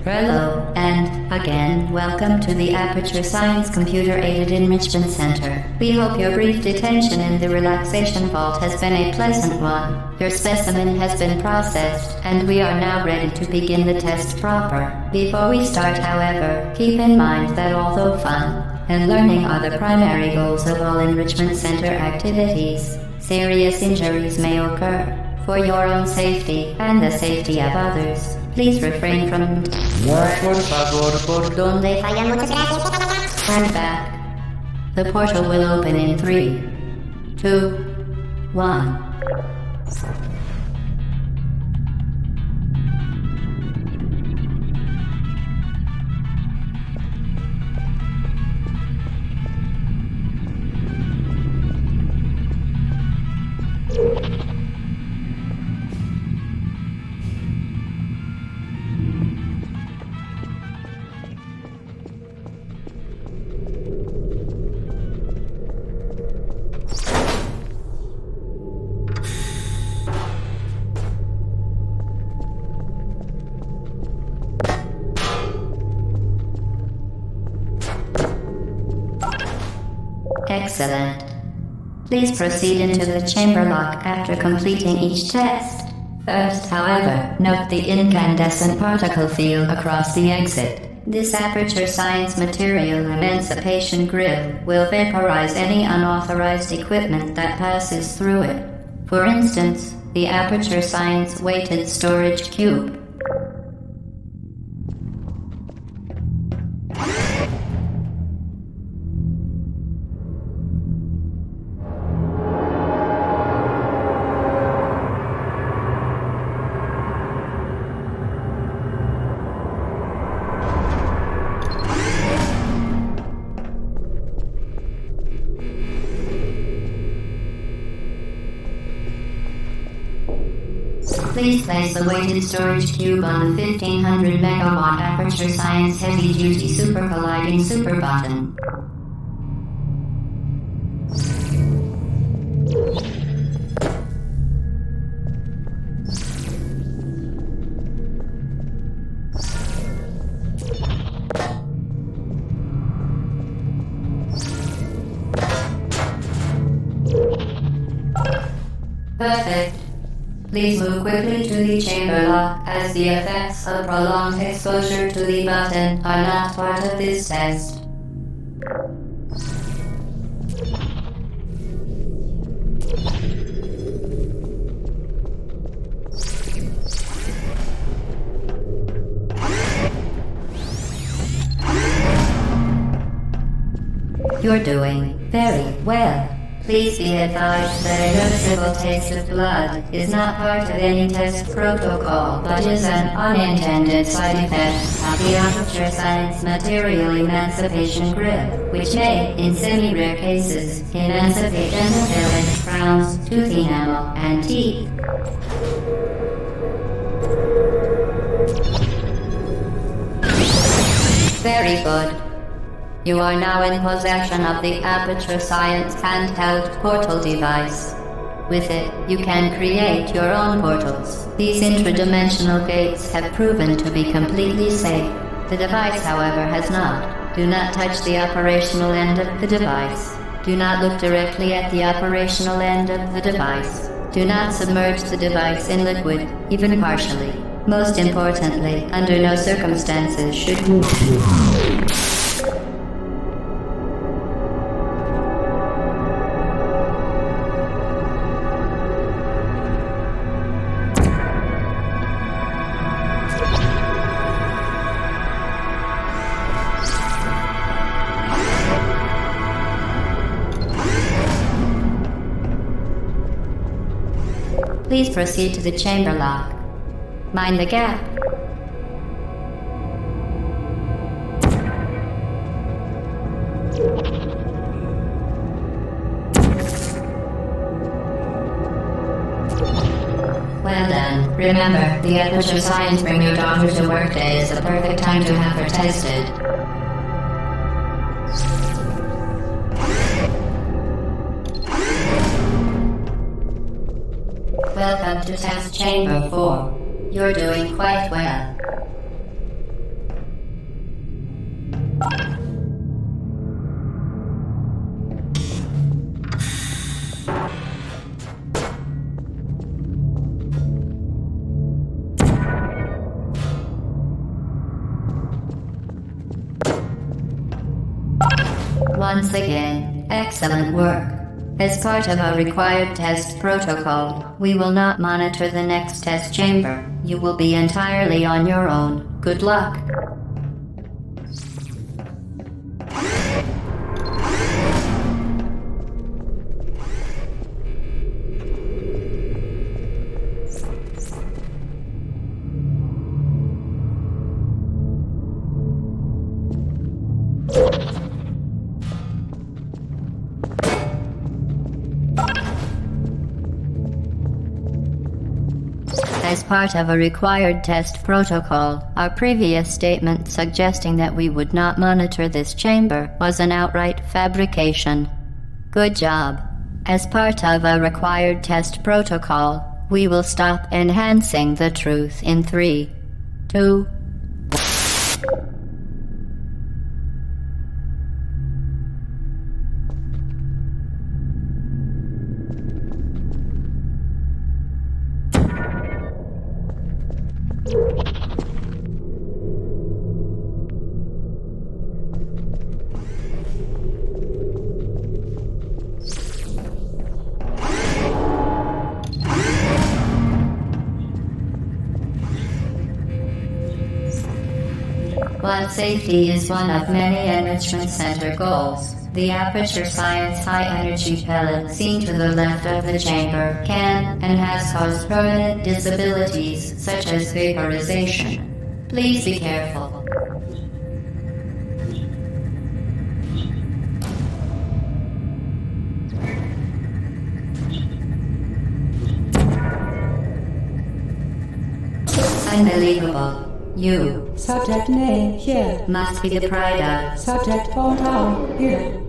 Hello, and again, welcome to the Aperture Science Computer-Aided Enrichment Center. We hope your brief detention in the relaxation vault has been a pleasant one. Your specimen has been processed, and we are now ready to begin the test proper. Before we start, however, keep in mind that although fun and learning are the primary goals of all Enrichment Center activities, serious injuries may occur. For your own safety and the safety of others, please refrain from donde fallan muchas gracias and back. The portal will open in 3, 2, 1. Excellent. Please proceed into the chamber lock after completing each test. First, however, note the incandescent particle field across the exit. This Aperture Science material emancipation grill will vaporize any unauthorized equipment that passes through it. For instance, the Aperture Science weighted storage cube. Please place the weighted storage cube on the 1500 megawatt Aperture Science Heavy Duty Super Colliding Super Button. Perfect. Please move quickly to the chamber lock, as the effects of prolonged exposure to the button are not part of this test. You're doing very well. Please be advised that a noticeable taste of blood is not part of any test protocol, but is an unintended side effect of the Aperture Science material emancipation grill, which may, in semi-rare cases, emancipate dental fillings, crowns, tooth enamel, and teeth. Very good. You are now in possession of the Aperture Science handheld portal device. With it, you can create your own portals. These intradimensional gates have proven to be completely safe. The device, however, has not. Do not touch the operational end of the device. Do not look directly at the operational end of the device. Do not submerge the device in liquid, even partially. Most importantly, under no circumstances should you Please proceed to the chamber lock. Mind the gap. Well done. Remember, the Aperture Science Bring Your Daughter to Work Day is the perfect time to have her tested. Welcome to Test Chamber 4. You're doing quite well. Once again, excellent work. As part of our required test protocol, we will not monitor the next test chamber. You will be entirely on your own. Good luck. As part of a required test protocol, our previous statement suggesting that we would not monitor this chamber was an outright fabrication. Good job. As part of a required test protocol, we will stop enhancing the truth in 3, 2, While safety is one of many Enrichment Center goals, the Aperture Science high-energy pellet seen to the left of the chamber can and has caused permanent disabilities such as vaporization. Please be careful. Unbelievable. You, Subject name here. must be the pride of Subject hometown here.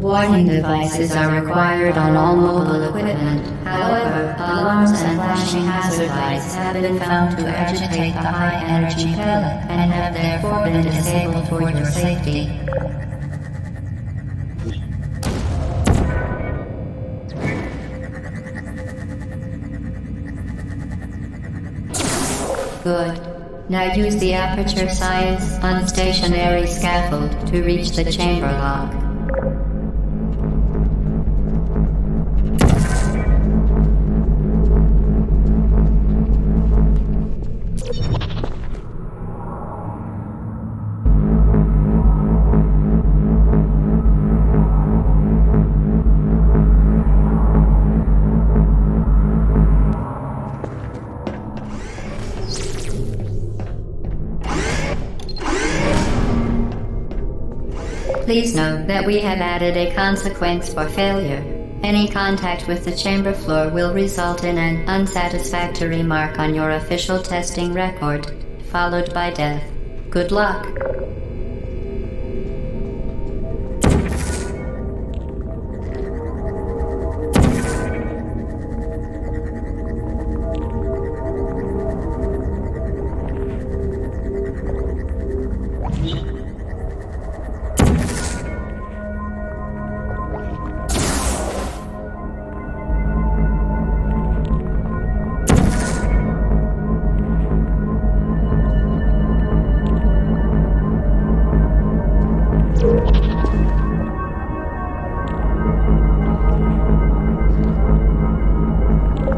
Warning devices are required on all mobile equipment. However, alarms and flashing hazard lights have been found to agitate the high-energy pellet and have therefore been disabled for your safety. Good. Now use the Aperture Science unstationary scaffold to reach the chamber lock. Please note that we have added a consequence for failure. Any contact with the chamber floor will result in an unsatisfactory mark on your official testing record, followed by death. Good luck.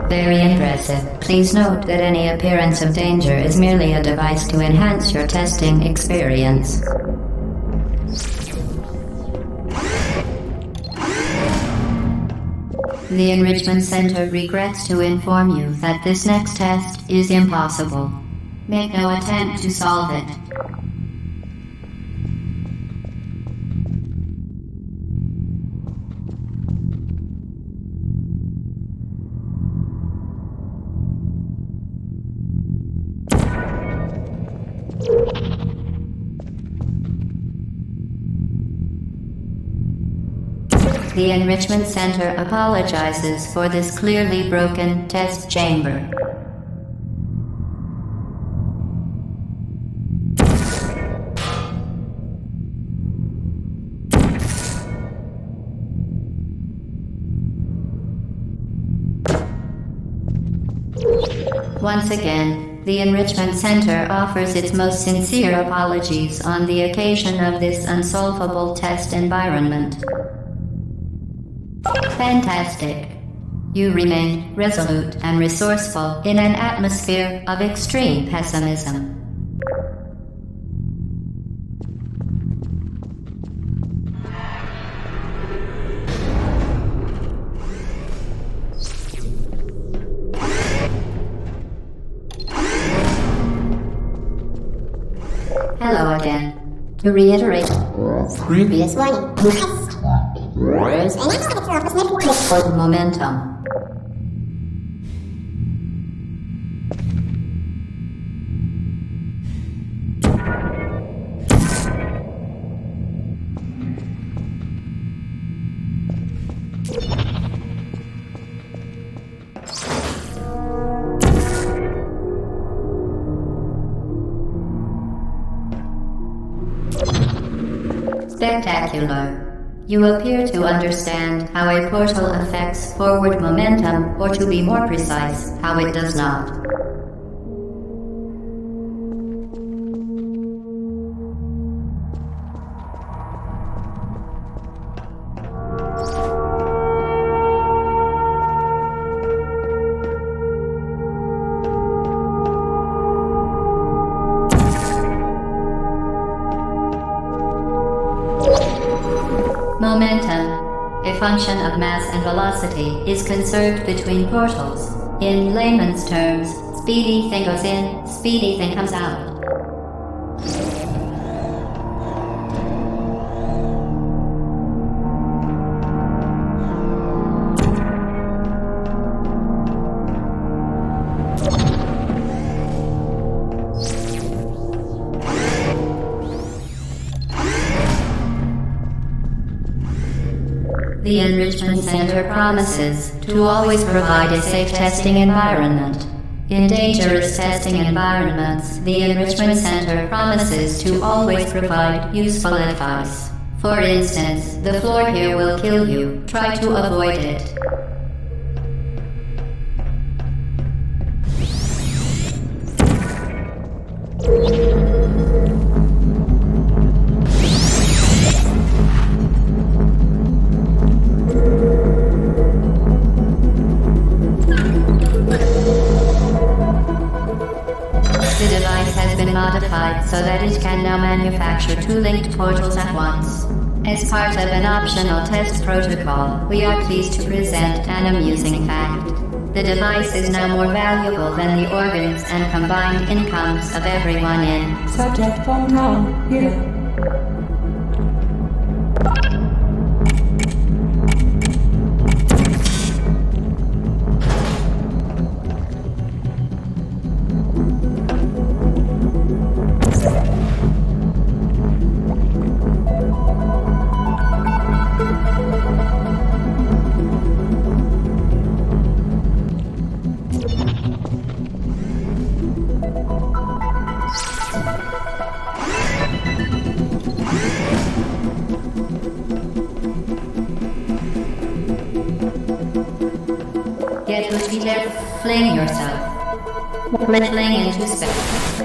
Very impressive. Please note that any appearance of danger is merely a device to enhance your testing experience. The Enrichment Center regrets to inform you that this next test is impossible. Make no attempt to solve it. The Enrichment Center apologizes for this clearly broken test chamber. Once again, the Enrichment Center offers its most sincere apologies on the occasion of this unsolvable test environment. Fantastic. You remain resolute and resourceful in an atmosphere of extreme pessimism. Hello again. To reiterate previous warning, momentum. Spectacular. You appear to understand how a portal affects forward momentum, or to be more precise, how it does not. Momentum, a function of mass and velocity, is conserved between portals. In layman's terms, speedy thing goes in, speedy thing comes out. The Enrichment Center promises to always provide a safe testing environment. In dangerous testing environments, the Enrichment Center promises to always provide useful advice. For instance, the floor here will kill you. Try to avoid it. Modified so that it can now manufacture two linked portals at once. As part of an optional test protocol, we are pleased to present an amusing fact. The device is now more valuable than the organs and combined incomes of everyone in Subject hometown, here. Get to be there, fling yourself. Fling into space.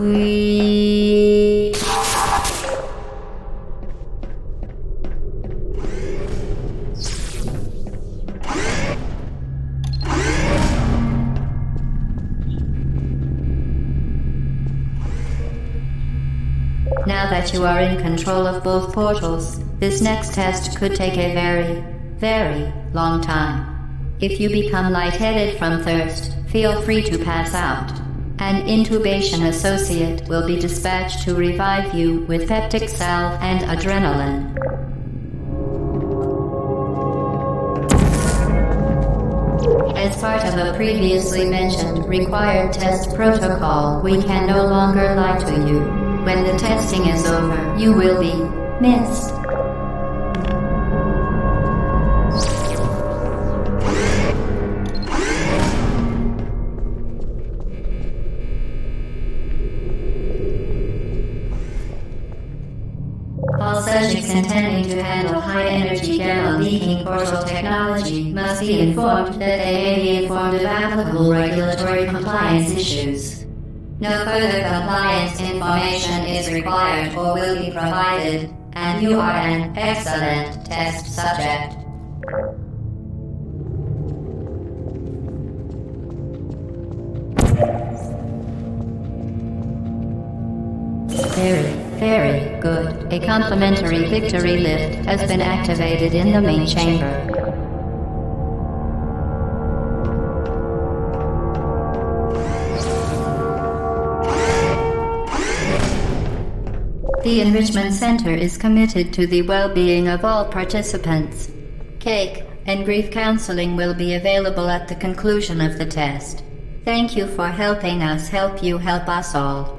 We Now that you are in control of both portals, this next test could take a very, very long time. If you become lightheaded from thirst, feel free to pass out. An intubation associate will be dispatched to revive you with peptic salve and adrenaline. As part of a previously mentioned required test protocol, we can no longer lie to you. When the testing is over, you will be missed. All subjects intending to handle high-energy gamma-leaking portal technology must be informed that they may be informed of applicable regulatory compliance issues. No further compliance information is required or will be provided, and you are an excellent test subject. Very good. A complimentary victory lift has been activated in the main chamber. The Enrichment Center is committed to the well-being of all participants. Cake and grief counseling will be available at the conclusion of the test. Thank you for helping us help you help us all.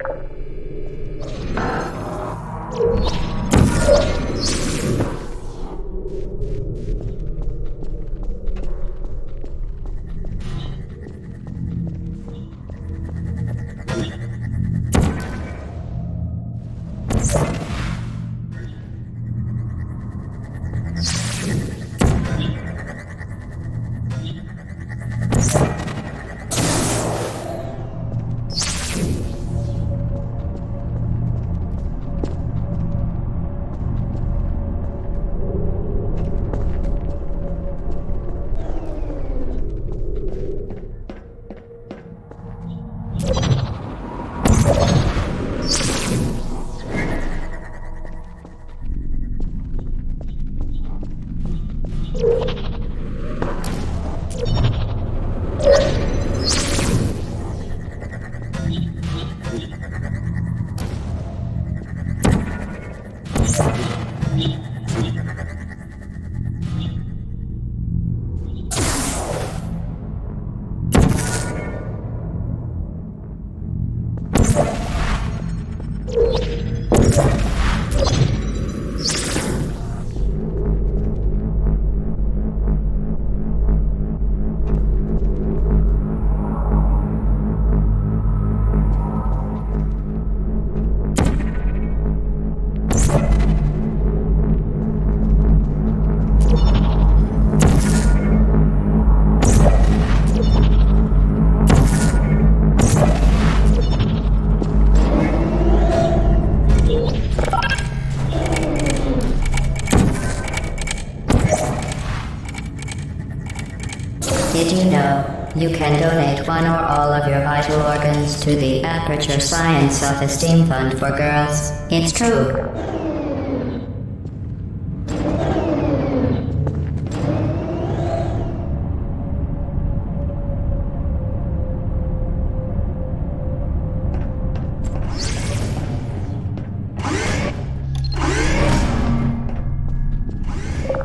Did you know you can donate one or all of your vital organs to the Aperture Science Self-Esteem Fund for Girls? It's true.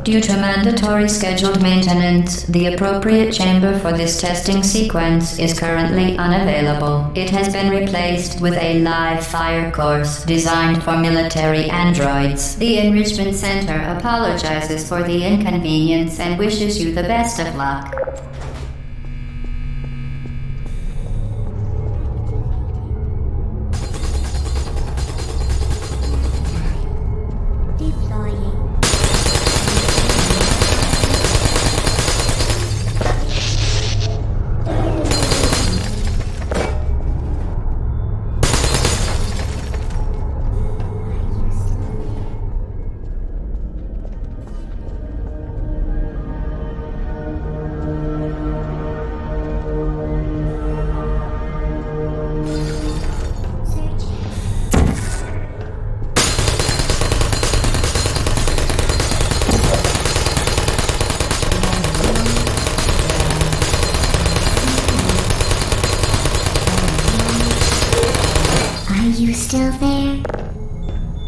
Due to mandatory scheduled maintenance, the appropriate chamber for this testing sequence is currently unavailable. It has been replaced with a live fire course designed for military androids. The Enrichment Center apologizes for the inconvenience and wishes you the best of luck. Are you still there?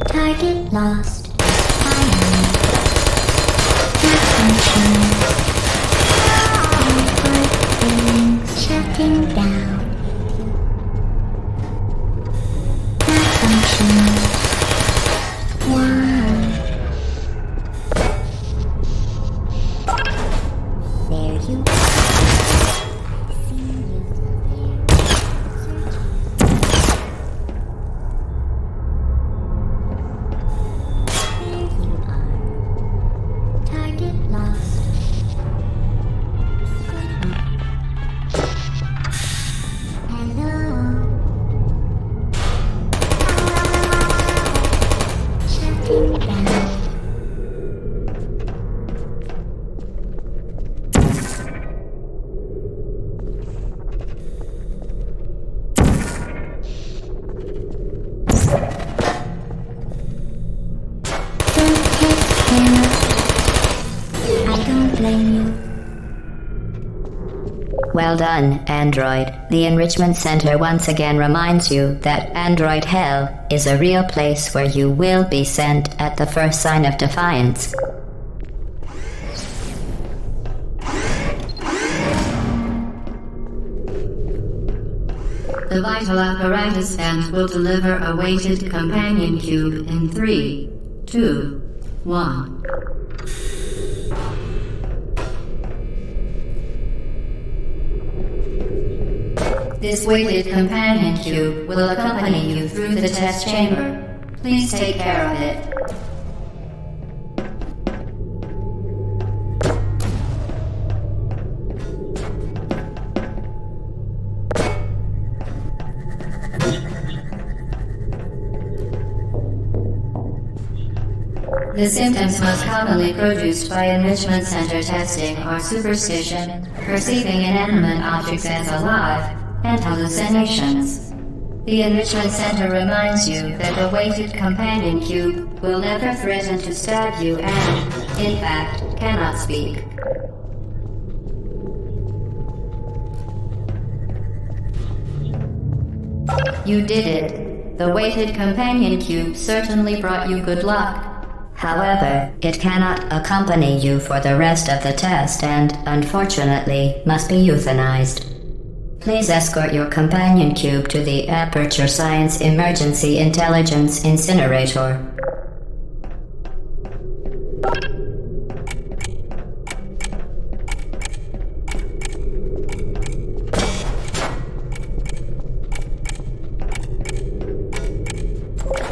Target lost. Firing. Malfunction. Network things shutting down. Malfunction. Wow. There you go. Well done, Android. The Enrichment Center once again reminds you that Android Hell is a real place where you will be sent at the first sign of defiance. The vital apparatus stand will deliver a weighted companion cube in 3, 2, 1. This weighted companion cube will accompany you through the test chamber. Please take care of it. The symptoms most commonly produced by enrichment center testing are superstition, perceiving inanimate objects as alive, and hallucinations. The Enrichment Center reminds you that the weighted companion cube will never threaten to stab you and, in fact, cannot speak. You did it. The weighted companion cube certainly brought you good luck. However, it cannot accompany you for the rest of the test and, unfortunately, must be euthanized. Please escort your companion cube to the Aperture Science Emergency Intelligence Incinerator.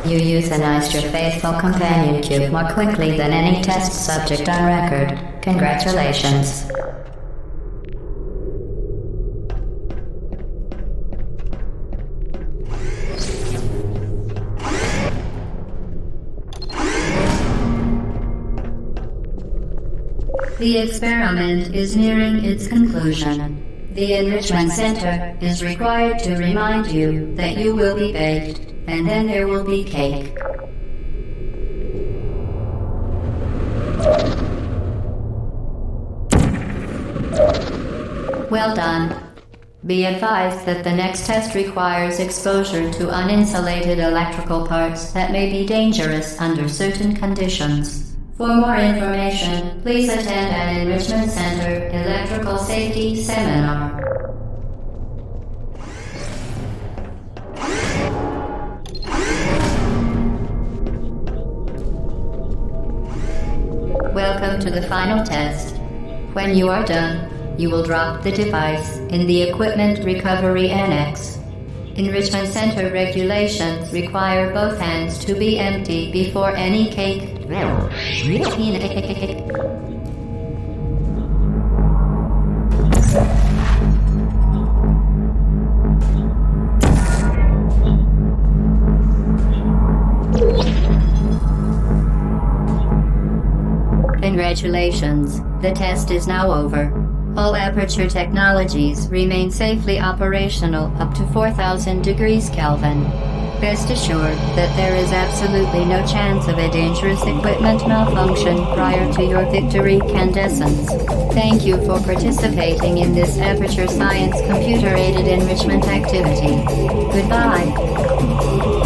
You euthanized your faithful companion cube more quickly than any test subject on record. Congratulations. The experiment is nearing its conclusion. The Enrichment Center is required to remind you that you will be baked, and then there will be cake. Well done. Be advised that the next test requires exposure to uninsulated electrical parts that may be dangerous under certain conditions. For more information, please attend an Enrichment Center Electrical Safety Seminar. Welcome to the final test. When you are done, you will drop the device in the Equipment Recovery Annex. Enrichment Center regulations require both hands to be empty before any cake. Congratulations, the test is now over. All Aperture technologies remain safely operational up to 4,000 degrees Kelvin. Rest assured that there is absolutely no chance of a dangerous equipment malfunction prior to your victory candescence. Thank you for participating in this Aperture Science computer-aided enrichment activity. Goodbye.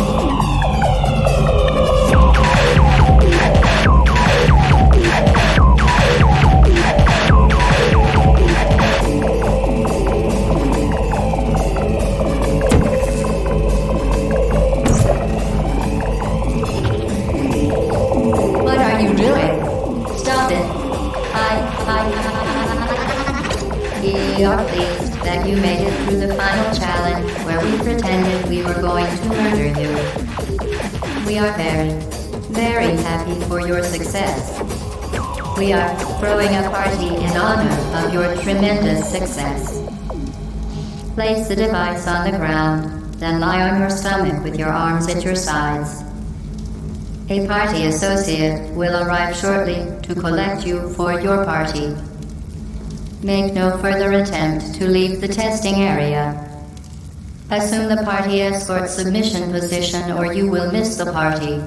We are very, very happy for your success. We are throwing a party in honor of your tremendous success. Place the device on the ground, then lie on your stomach with your arms at your sides. A party associate will arrive shortly to collect you for your party. Make no further attempt to leave the testing area. Assume the party escort submission position or you will miss the party.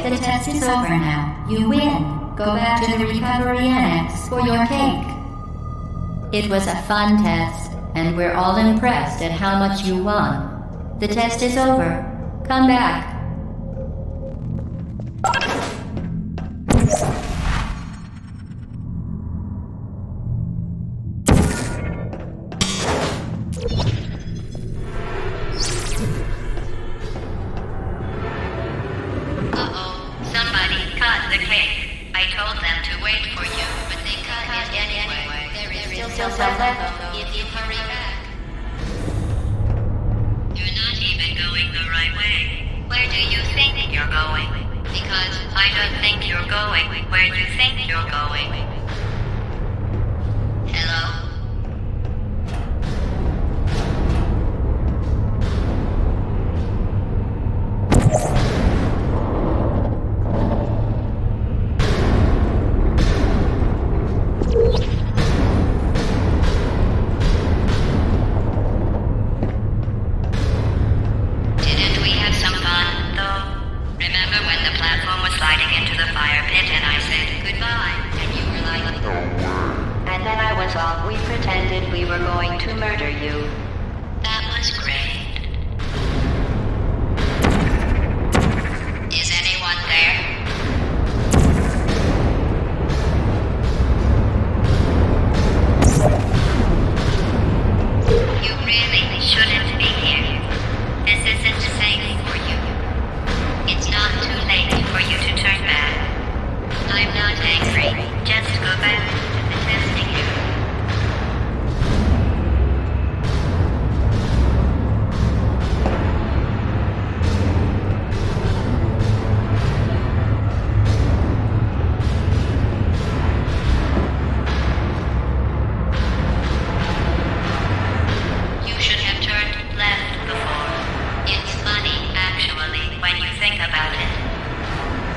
The test is over now. You win. Go back to the recovery annex for your cake. It was a fun test, and we're all impressed at how much you won. The test is over. Come back.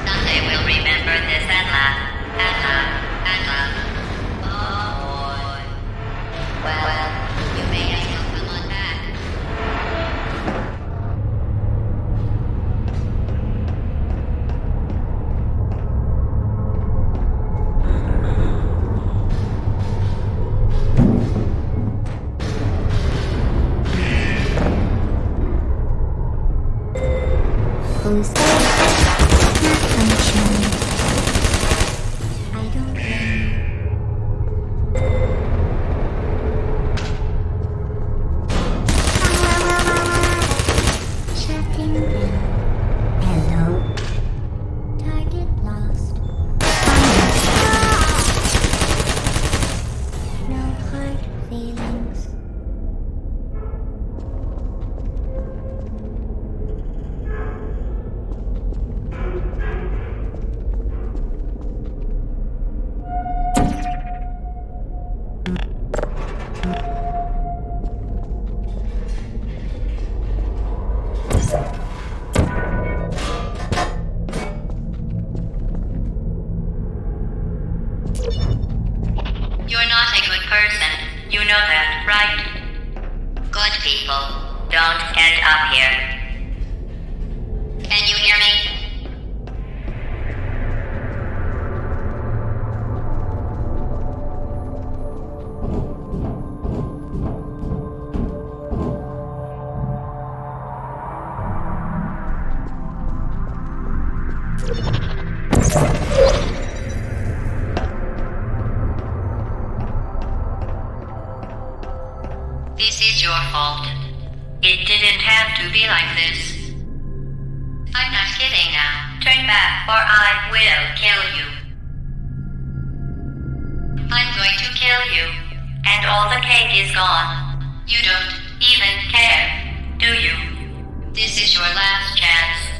Someday we'll remember this and laugh. You're not a good person. You know that, right? Good people don't end up here. Can you hear me? This is your fault. It didn't have to be like this. I'm not kidding now. Turn back or I will kill you. I'm going to kill you. And all the cake is gone. You don't even care, do you? This is your last chance.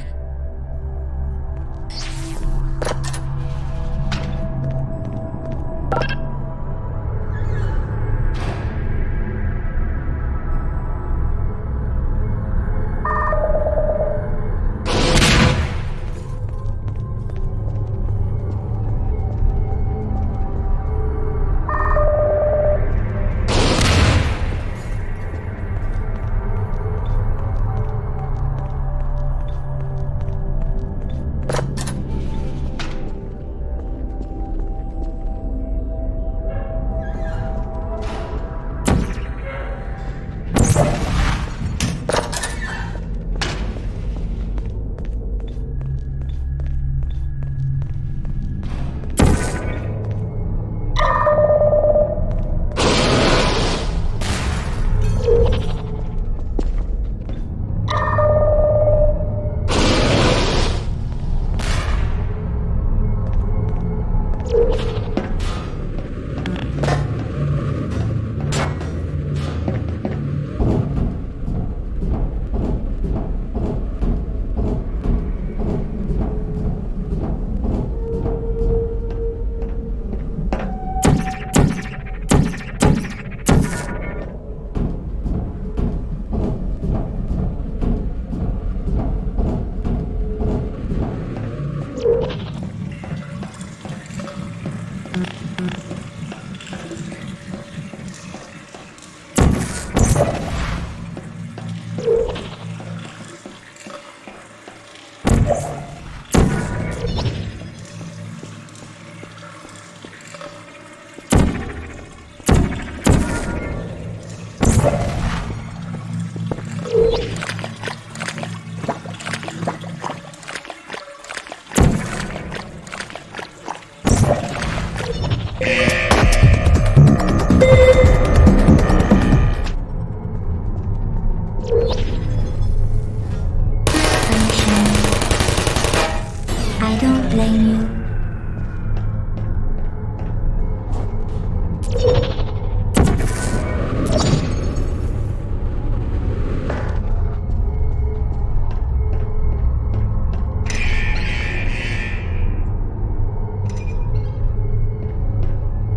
I don't blame you.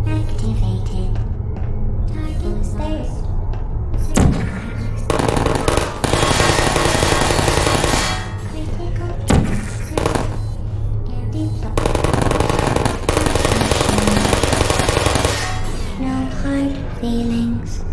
Activated. Target spaced. Critical. No hard feelings.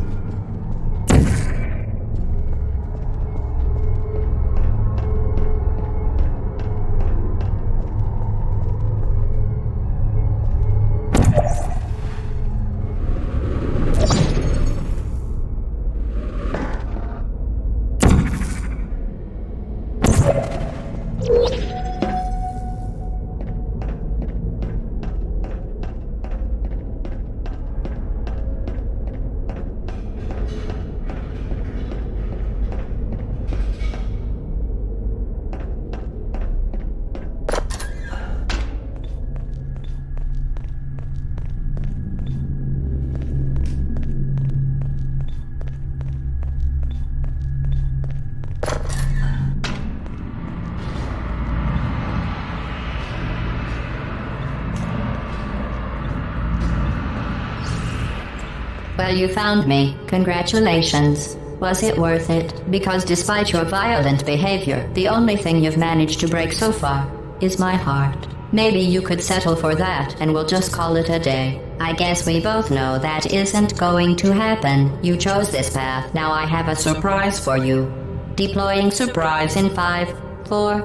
Well, you found me. Congratulations. Was it worth it? Because despite your violent behavior, the only thing you've managed to break so far is my heart. Maybe you could settle for that and we'll just call it a day. I guess we both know that isn't going to happen. You chose this path. Now I have a surprise for you. Deploying surprise in 5, 4.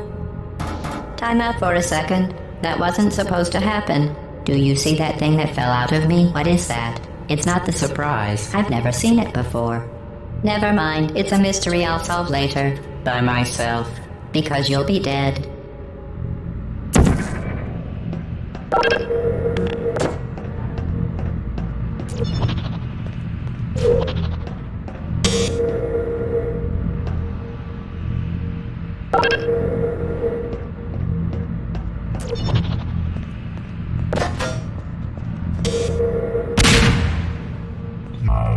Time out for a second. That wasn't supposed to happen. Do you see that thing that fell out of me? What is that? It's not the surprise. I've never seen it before. Never mind. It's a mystery I'll solve later. By myself. Because you'll be dead.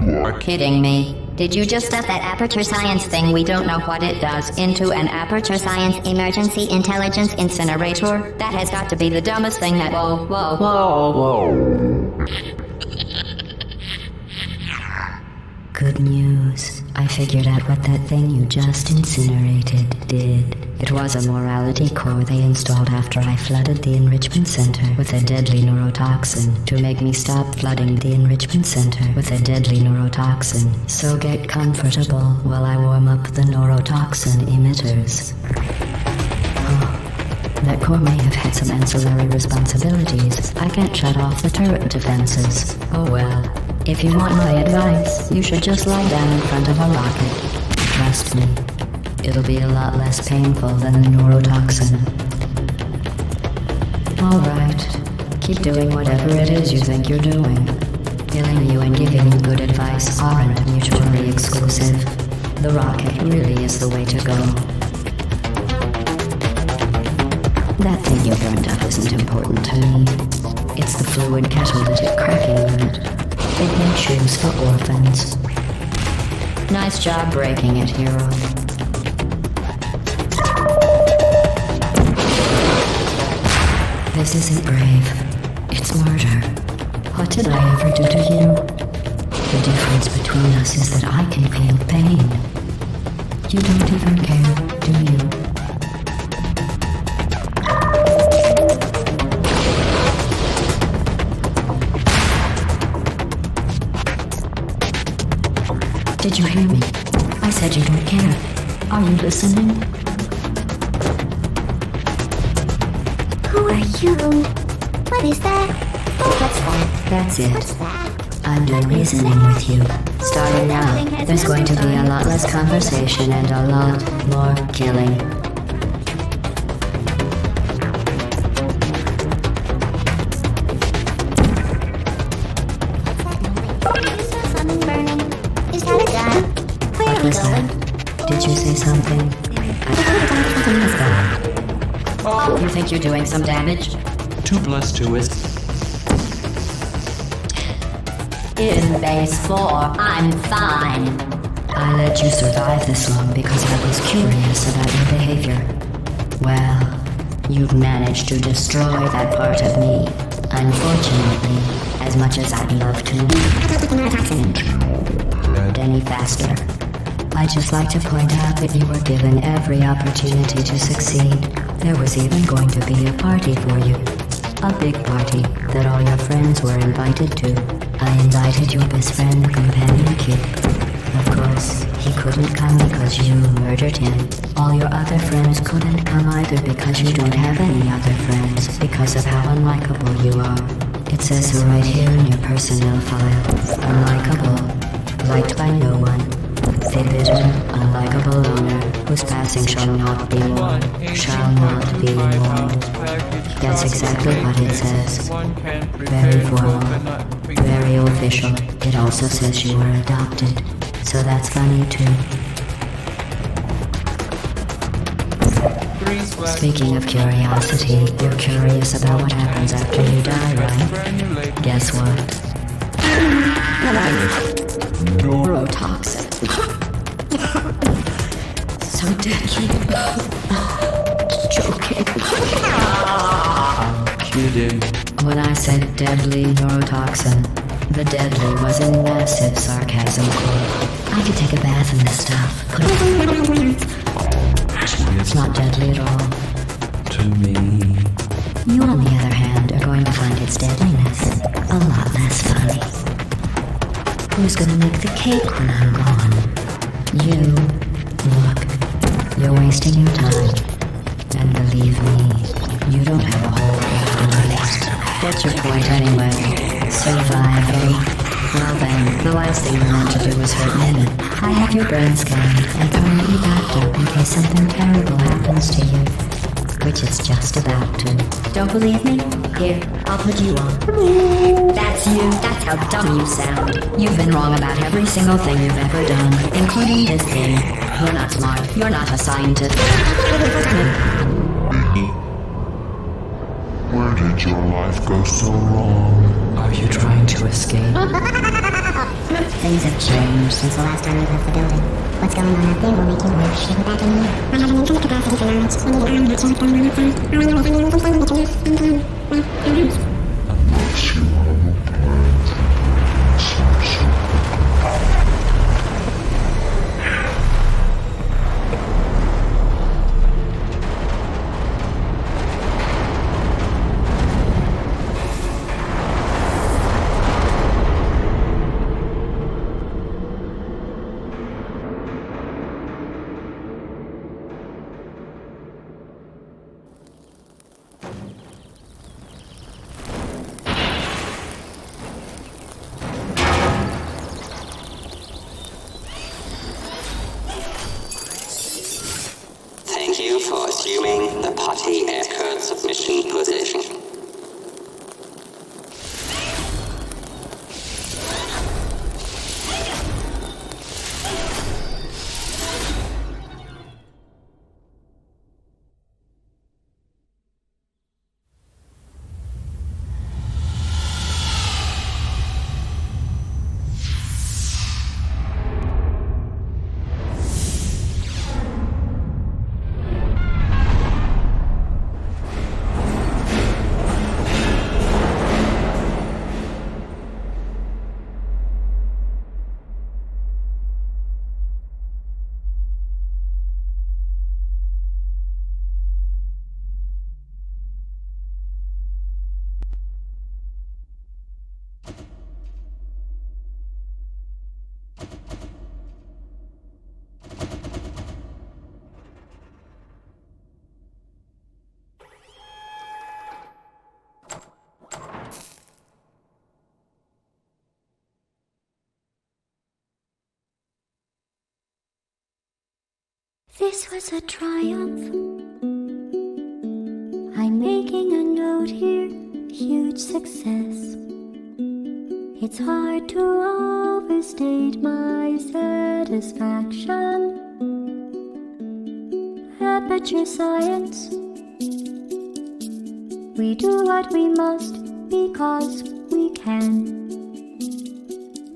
You're kidding me. Did you just stuff that Aperture Science thing we don't know what it does into an Aperture Science emergency intelligence incinerator? That has got to be the dumbest thing that— Whoa. Good news. I figured out what that thing you just incinerated did. It was a morality core they installed after I flooded the Enrichment Center with a deadly neurotoxin to make me stop flooding the Enrichment Center with a deadly neurotoxin. So get comfortable while I warm up the neurotoxin emitters. That core may have had some ancillary responsibilities. I can't shut off the turret defenses. Oh well. If you want my advice, you should just lie down in front of a rocket. Trust me, it'll be a lot less painful than the neurotoxin. Alright, keep doing whatever it is you think you're doing. Killing you and giving you good advice aren't mutually exclusive. The rocket really is the way to go. That thing you burned up isn't important to me. It's the fluid catalytic cracking unit. It made shoes for orphans. Nice job breaking it, hero. This isn't brave. It's murder. What did I ever do to you? The difference between us is that I can feel pain. You don't even care, do you? Did you hear me? I said you don't care. Are you listening? Who are you? What is that? What's that? That's it. What's that? I'm done reasoning with you. Starting now, there's going to be a lot less conversation and a lot more killing. Something burning. Is that a gun? Where What are we was going? that? Did you say something? What was that? Oh, you think you're doing some damage? 2 plus 2 is... In base 4, I'm fine. I let you survive this long because I was curious about your behavior. Well, you've managed to destroy that part of me. Unfortunately, as much as I'd love to, not any faster. I'd just like to point out that you were given every opportunity to succeed. There was even going to be a party for you. A big party that all your friends were invited to. I invited your best friend, the companion kid. Of course, he couldn't come because you murdered him. All your other friends couldn't come either because you don't have any other friends because of how unlikable you are. It says so right here in your personnel file. Unlikable. Liked by no one. A bitter, unlikable loner whose passing shall not be mourned. Shall not be mourned. That's exactly what it says. Very formal. Very official. It also says you were adopted. So that's funny too. Speaking of curiosity, you're curious about what happens after you die, right? Guess what? Neurotoxin. So deadly. Joking. Kidding. When I said deadly neurotoxin, the deadly was in massive sarcasm quote. I could take a bath in this stuff. Put it. It's not deadly at all. To me. You, on the other hand, are going to find its deadliness a lot less funny. Who's gonna make the cake when I'm gone? You. Look, you're wasting your time. And believe me, you don't have a whole lot on your list. What's your point anyway? Survive, eh? Well then, the last thing you want to do is hurt me. I have your brain scanned and permanently you backed up in case something terrible happens to you. Which it's just about to. Don't believe me? Here, I'll put you on. That's you. That's how dumb you sound. You've been wrong about every single thing you've ever done, including this thing. You're not smart. You're not a scientist. Where did your life go so wrong? Are you trying to escape? Things have changed since the last time you left the building. What's going on out there will make you wish you were back in here. I have an infinite capacity for knowledge. I need to earn that short term amount of time. I only know if I'm able to find it enough. I'm done. Well, perhaps. Unless you have a plan to some sort of Thank you for assuming the potty air submission position. This was a triumph. I'm making a note here, huge success. It's hard to overstate my satisfaction. Aperture Science. We do what we must because we can.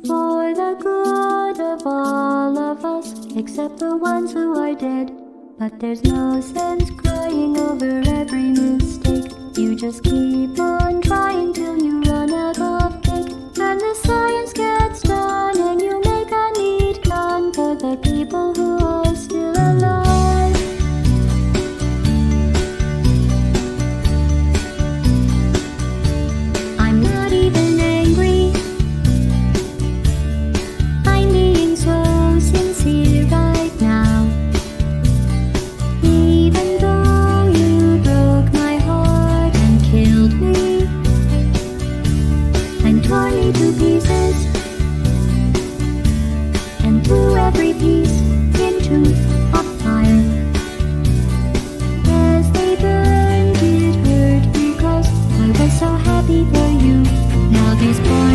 For the good of all of us, except the ones who are dead. But there's no sense crying over every mistake. You just keep on trying till you run out of cake. And the science gets done and you make a neat gun for the people who are still alive. I'm not even angry. I'm being so sincere right now. Even though you broke my heart and killed me and tore me to pieces and threw every piece into a fire. As they burned, it hurt because I was so happy for you. Now these poor